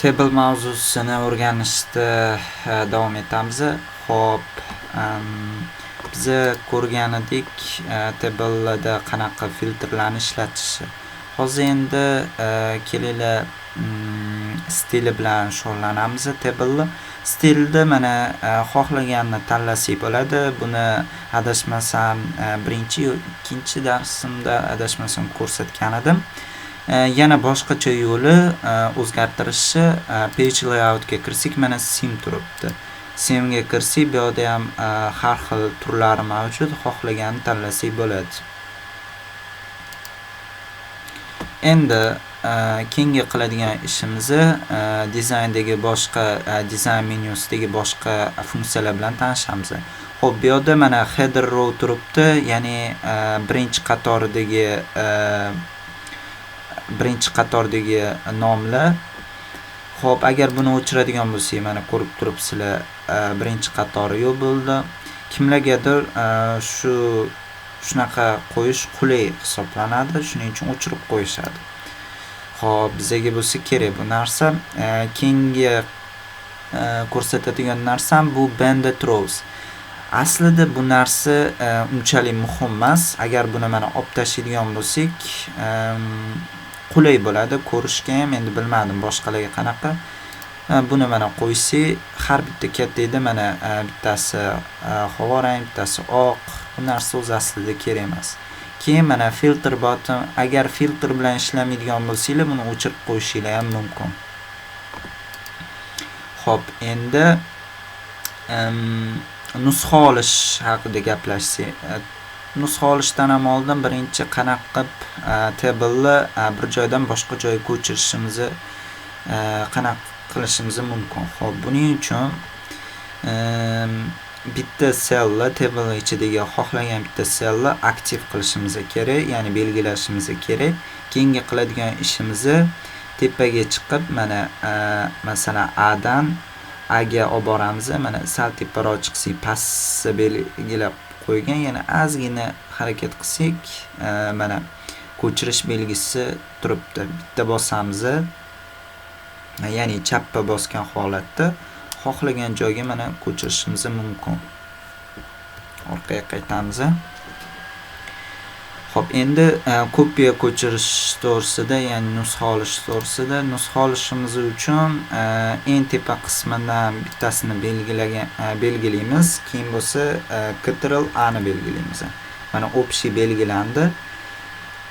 Table mavzusini o'rganishda davom etamiz. Xo'p, biz ko'rgan edik table'da qanaqa filtrlarni ishlatishi. Hozir endi kelinglar stili bilan shug'ullanamiz. Table stilda mana xohlaganini tanlasak bo'ladi. Buni adashmasam birinchi yo ikkinchi darsimda adashmasam ko'rsatgan edim. Yana boshqacha yo'li o'zgartirishi page layoutga kirsak mana sim turibdi. Simga kirsak bu yerda ham har xil turlari mavjud, xohlaganini tanlasak bo'ladi. Endi keyingi qiladigan ishimiz dizayndagi boshqa dizayn menyusidagi boshqa funksiyalar bilan tanishamiz. Xo'p, bu yerda mana header row turibdi, ya'ni birinchi qatordagi nomlar. Xo'p, agar buni o'chiradigan bo'lsak, mana ko'rib turibsizlar, birinchi qatori yo'q bo'ldi. Kimlargadir shunaqa qo'yish qulay hisoblanadi, shuning uchun o'chirib qo'yishadi. Xo'p, bizga bo'lsa kerak bu narsa. Keyingi ko'rsatadigan narsam bu banded rows. Aslida bu narsa unchalik muhim emas. Agar buni mana olib tashlaydigan bo'lsak, qulay bo'ladi ko'rishga ham. Endi bilmadim boshqalarga qanaqa. Buni mana qo'ysak, har bitta kattayda mana bittasi havo rang, bittasi oq. Bu narsa o'z aslida kerak emas. Keyin mana filter button, agar filter bilan ishlamaydigan bo'lsanglar, buni o'chirib qo'yishinglar ham mumkin. Xo'p, endi nusxa olish haqida gaplashsak. Nusxa olishdan ham oldin birinchi qanaqa qilib table'ni bir joydan boshqa joyga ko'chirishimizni qanaqa qilishimiz mumkin. Xo'p, buning uchun bitta cellni table ichidagi xohlagan bitta cellni aktiv qilishimiz kerak, ya'ni belgilashimiz kerak. Keyingi qiladigan ishimiz tepaga chiqib, mana masalan A dan A ga olib boramiz. Mana sal teparoq chiqsak, pastni belgilab qo'ygan, yana ozgina harakat qilsak, mana ko'chirish belgisi turibdi. Bitta bosamiz, ya'ni chappa bosgan holatda xohlagan joyga mana ko'chirishimiz mumkin. Orqaga qaytamiz. Xo'p, endi kopiya ko'chirish to'g'risida, ya'ni nusxa olish to'g'risida, nusxa olishimiz uchun eng tepa qismidan bittasini belgilaymiz. Keyin bo'lsa Ctrl A ni belgilaymiz. Mana общий belgilandi.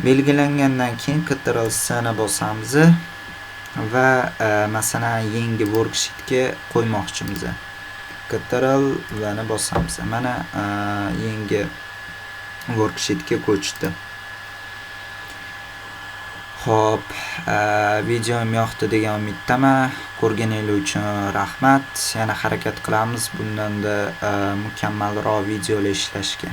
Belgilangandan keyin Ctrl C ni bosamiz va masalan yangi worksheetga qo'ymoqchimiz. Ctrl V ni bosamiz. Mana yangi worksheetga ko'chdi. Xo'p, videom yoqdi degan umiddaman. Ko'rganingiz uchun rahmat. Yana harakat qilamiz bundanda mukammalroq videolar ishlashga.